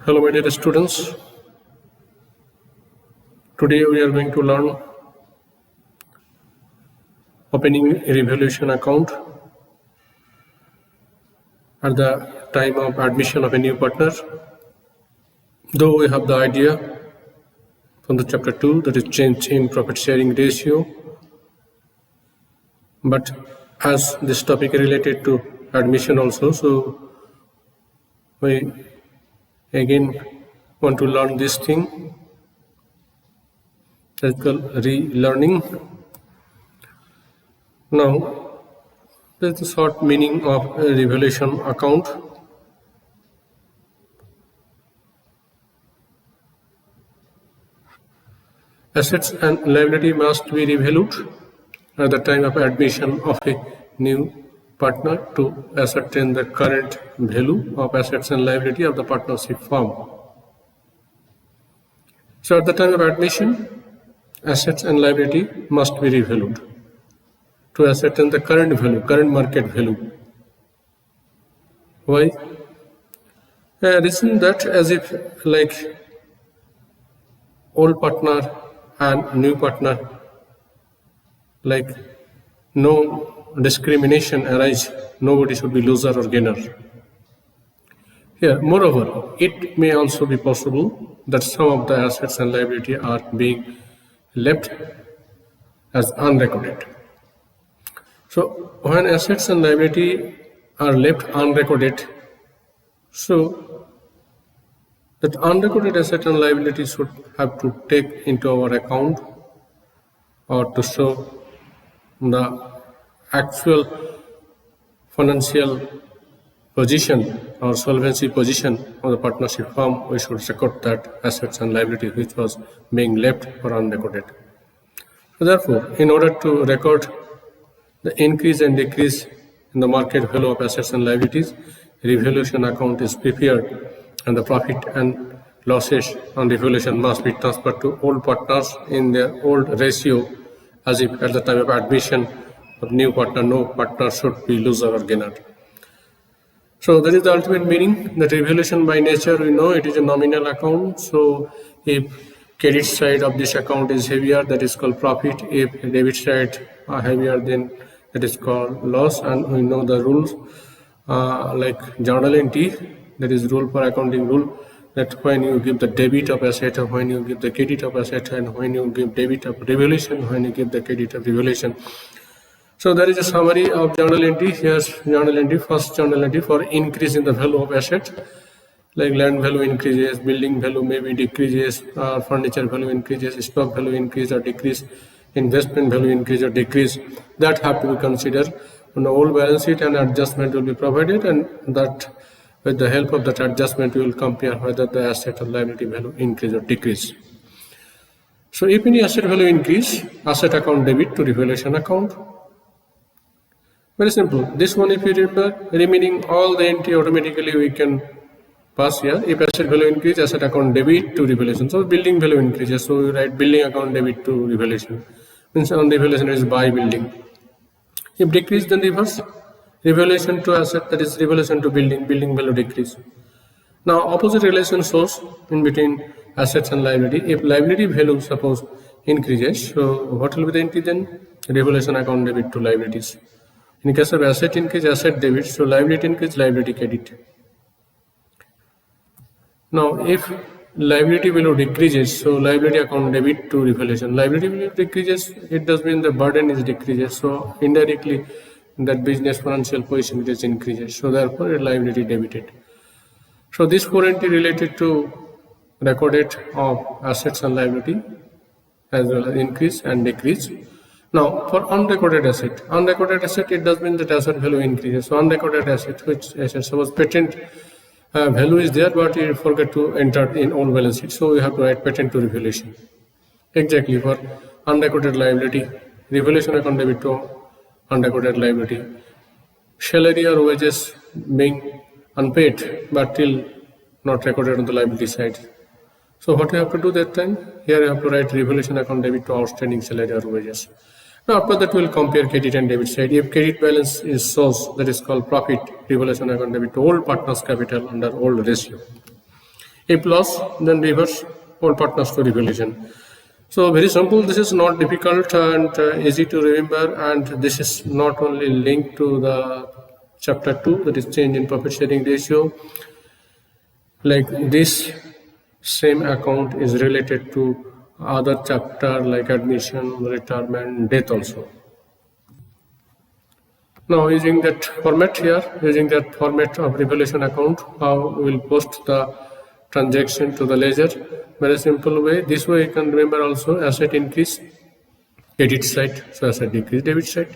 Hello, my dear students. Today we are going to learn opening a Revolution account at the time of admission of a new partner. Though we have the idea from the chapter 2, that is change in profit sharing ratio, but as this topic is related to admission also, so we again want to learn this thing. That's called relearning. Now, that's the short meaning of a Revolution account. Assets and liability must be revalued at the time of admission of a new partner to ascertain the current value of assets and liability of the partnership firm. So at the time of admission, assets and liability must be revalued to ascertain the current value, current market value. Why? Reason that as if like old partner and new partner, like no discrimination arise, nobody should be loser or gainer. Here, moreover, it may also be possible that some of the assets and liability are being left as unrecorded. So when assets and liability are left unrecorded, so that unrecorded asset and liability should have to take into our account or to show the actual financial position or solvency position of the partnership firm. We should record that assets and liability which was being left or unrecorded. So therefore, in order to record the increase and decrease in the market value of assets and liabilities, revaluation account is prepared, and the profit and losses on revaluation must be transferred to old partners in their old ratio, as if at the time of admission of new partner, no partner should be loser or gainer. So that is the ultimate meaning. That revaluation by nature, we know it is a nominal account. So if credit side of this account is heavier, that is called profit. If debit side are heavier, then that is called loss. And we know the rules like journal entry, that is rule for accounting rule, that when you give the debit of asset, or when you give the credit of asset, and when you give debit of revaluation, when you give the credit of revaluation. So there is a summary of journal entry. Here's journal entry, first journal entry for increase in the value of asset, like land value increases, building value maybe decreases, furniture value increases, stock value increase or decrease, investment value increase or decrease. That have to be considered on the old balance sheet, and adjustment will be provided, and that with the help of that adjustment we will compare whether the asset or liability value increase or decrease. So if any asset value increase, asset account debit to revaluation account. Very simple. This one, if you remember, remaining all the entry automatically we can pass here. If asset value increase, asset account debit to revaluation. So building value increases, so we write building account debit to revaluation. Means on revaluation is buy building. If decrease, then reverse. Revaluation to asset, that is revaluation to building, building value decrease. Now opposite relation shows in between assets and liability. If liability value suppose increases, so what will be the entry then? Revaluation account debit to liabilities. In case of asset increase, asset debit, so liability increase, liability credit. Now if liability value decreases, so liability account debit to revaluation. Liability value decreases, it does mean the burden is decreases, so indirectly that business financial position is increases, so therefore liability debited. So this four entry related to recorded of assets and liability as well as increase and decrease. Now for unrecorded asset, it does mean that asset value increases. So unrecorded asset, which asset, suppose patent value is there, but you forget to enter in old balance sheet, so we have to write patent to revaluation. Exactly for unrecorded liability, revaluation account debit to unrecorded liability. Salary or wages being unpaid but till not recorded on the liability side. So what you have to do that time? Here you have to write revaluation account debit to outstanding salary or wages. Now after that we will compare credit and debit side. If credit balance is shows, that is called profit, revaluation account debit to old partner's capital under old ratio. If loss, then reverse all partners to revaluation. So very simple, this is not difficult and easy to remember, and this is not only linked to the chapter 2, that is change in profit sharing ratio. Like this same account is related to other chapter like admission, retirement, death also. Now using that format here, using that format of revaluation account, how we will post the transaction to the ledger. Very simple way. This way you can remember also asset increase, credit side, so asset decrease, debit side.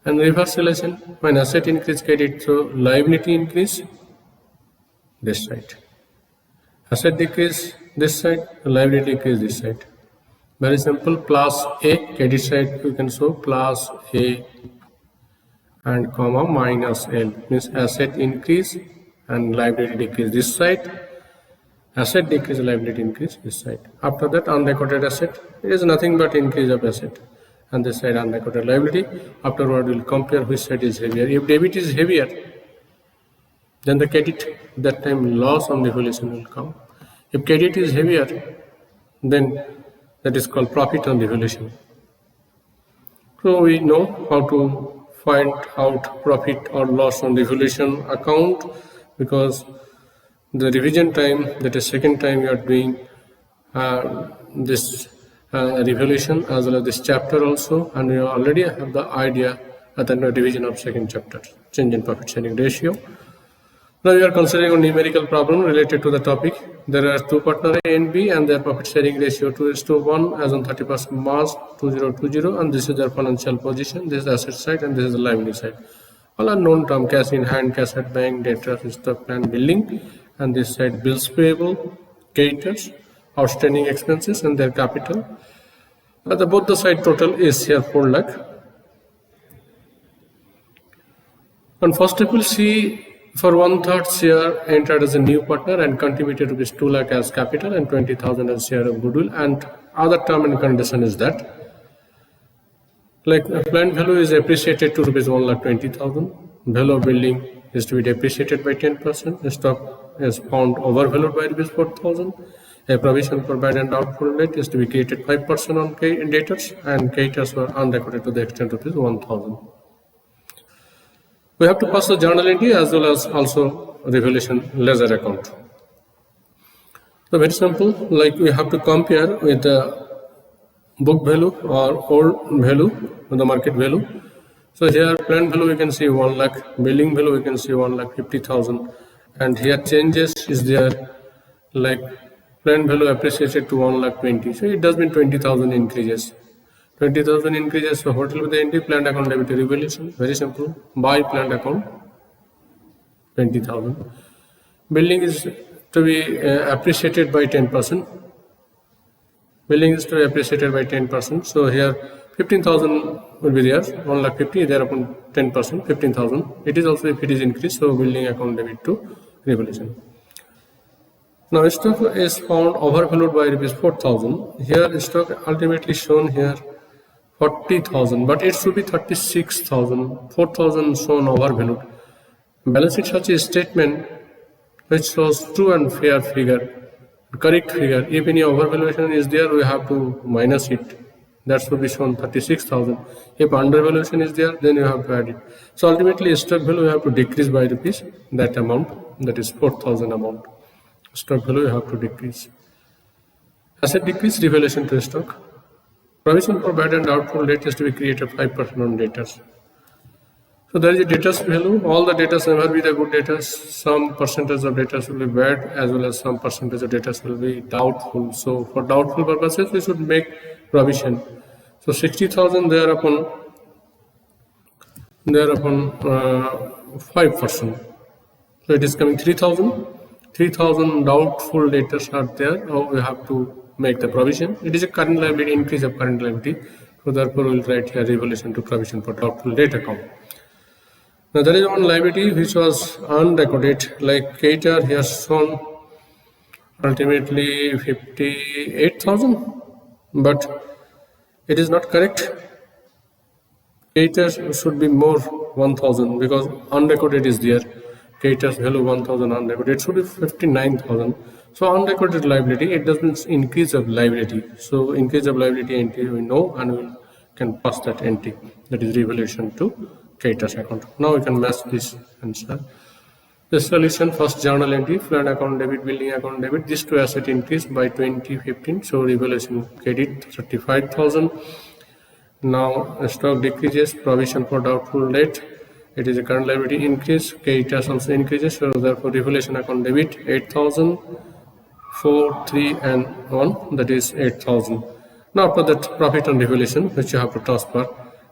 And reverse relation, when asset increase credit, so liability increase this side. Asset decrease this side, liability decrease this side. Very simple, plus A, credit side you can show plus A and comma minus L, means asset increase and liability decrease this side, asset decrease, liability increase this side. After that, unrecorded asset, it is nothing but increase of asset, and this side unrecorded liability. Afterward, we will compare which side is heavier. If debit is heavier, then the credit, that time loss on revaluation will come. If credit is heavier, then that is called profit on revaluation. So we know how to find out profit or loss on revaluation account, because the revision time, that is second time you are doing this revaluation as well as this chapter also, and you already have the idea at the revision of second chapter, change in profit sharing ratio. Now we are considering a numerical problem related to the topic. There are two partners A and B, and their profit sharing ratio 2:1 as on 31st March 2020, and this is their financial position. This is the asset side and this is the liability side. All are known term: cash in hand, cash at bank, debtors, stock plan, billing, and this side bills payable, creditors, outstanding expenses, and their capital. Both the side total is here 4 lakh. And first we will see, for 1/3 share entered as a new partner and contributed rupees 2 lakh as capital and 20,000 as share of goodwill, and other term and condition is that like planned value is appreciated to rupees 1,20,000, value of building is to be depreciated by 10%, the stock is found overvalued by rupees 4,000, a provision for bad and doubtful debt is to be created 5% on debtors, and creditors were unrecorded to the extent of rupees 1,000. We have to pass the journal entry as well as also revaluation ledger account. So very simple, like we have to compare with the book value or old value, the market value. So here planned value we can see 1 lakh, billing value we can see 1,50,000, and here changes is there, like planned value appreciated to 1,20,000. So it does mean 20,000 increases. 20,000 increases, so what will be the entry? Planned account debit revaluation. Very simple, buy planned account 20,000. Billing is to be appreciated by 10%. Billing is to be appreciated by 10%. So here 15,000 will be there, 1,50,000 there upon 10%, 15,000. It is also if it is increased, so billing account debit to revaluation. Now stock is found overvalued by rupees 4,000. Here stock ultimately shown here 40,000, but it should be 36,000. 4,000 shown overvalued. Balance sheet such a statement which shows true and fair figure, correct figure. If any overvaluation is there, we have to minus it. That should be shown 36,000. If undervaluation is there, then you have to add it. So ultimately stock value you have to decrease by rupees that amount, that is 4,000 amount. Stock value you have to decrease. Asset decrease, revaluation to stock. Provision for bad and doubtful debt is to be created 5% on debtors. So there is a debtors value. All the debtors never be the good debtors. Some percentage of debtors will be bad, as well as some percentage of debtors will be doubtful. So for doubtful purposes, we should make provision. So 60,000 thereupon 5%. So it is coming 3,000. 3,000 doubtful debtors are there. Now we have to make the provision. It is a current liability, increase of current liability. So therefore we will write here revaluation to provision for doubtful debt account. Now there is one liability which was unrecorded, like creditor here shown ultimately 58,000, but it is not correct. Creditors should be more 1,000 because unrecorded is there. Creditors value 1,000 unrecorded. It should be 59,000. So unrecorded liability, it doesn't increase of liability. So increase of liability entry we know, and we can pass that entry, that is revaluation to creditors account. Now we can match this answer. The solution: first journal entry, flat account debit, building account debit. These two assets increased by 2015. So revaluation credit 35,000. Now stock decreases, provision for doubtful debt. It is a current liability increase. Creditors also increases. So therefore revaluation account debit 8,000. 4, 3 and 1, that is 8,000. Now after that, profit on revaluation, which you have to transfer,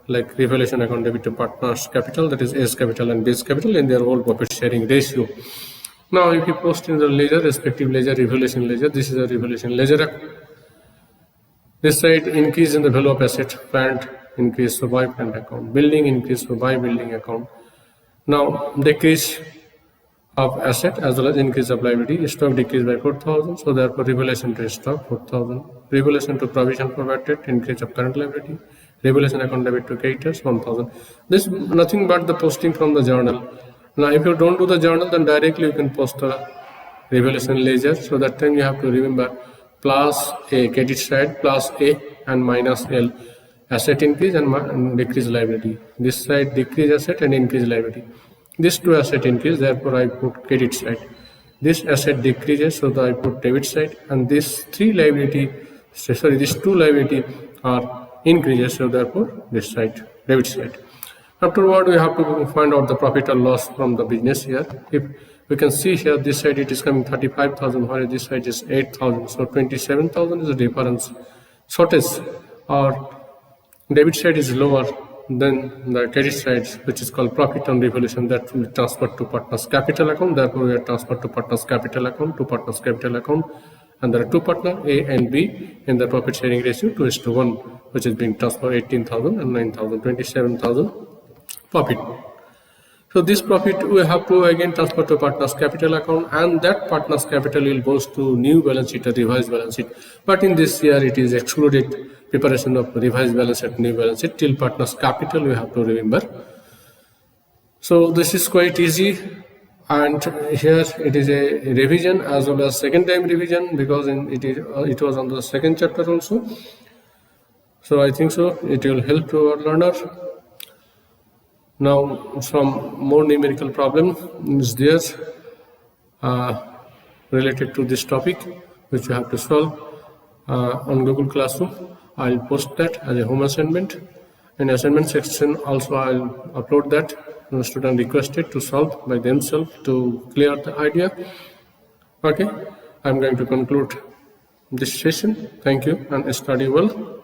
like revaluation account debit to partners capital, that is S capital and base capital in their whole profit sharing ratio. Now if you post in the ledger, respective ledger, revaluation ledger, this is a revaluation ledger. This side increase in the value of asset, plant increase, so by plant account, building increase, so by building account. Now decrease of asset as well as increase of liability, stock decrease by 4,000, so therefore revaluation to stock 4,000, revaluation to provision for bad debt, increase of current liability, revaluation account debit to creditors 1,000. This nothing but the posting from the journal. Now if you don't do the journal, then directly you can post the revaluation ledger. So that time you have to remember plus A credit side, plus A and minus L, asset increase and decrease liability. This side decrease asset and increase liability. This two asset increase, therefore I put credit side. This asset decreases, so I put debit side, and this two liability are increases, so therefore this side, debit side. Afterward, we have to find out the profit or loss from the business here. If we can see here, this side it is coming 35,000, whereas this side is 8,000, so 27,000 is the difference. Shortage or debit side is lower than the credit side, which is called profit on revaluation, that will be transferred to partners capital account. Therefore we are transferred to partners capital account, and there are two partners A and B in the profit sharing ratio 2:1, which is being transferred 18,000 and 9,000, 27,000 profit. So this profit we have to again transfer to partners capital account, and that partners capital will goes to new balance sheet or revised balance sheet. But in this year it is excluded, preparation of revised balance sheet, new balance sheet, till partners capital we have to remember. So this is quite easy, and here it is a revision as well as second time revision, because it was on the second chapter also. So I think so it will help to our learner. Now some more numerical problem is there related to this topic, which you have to solve on Google Classroom. I'll post that as a home assignment. In assignment section also I'll upload that. The student requested to solve by themselves to clear the idea. Okay, I'm going to conclude this session. Thank you and study well.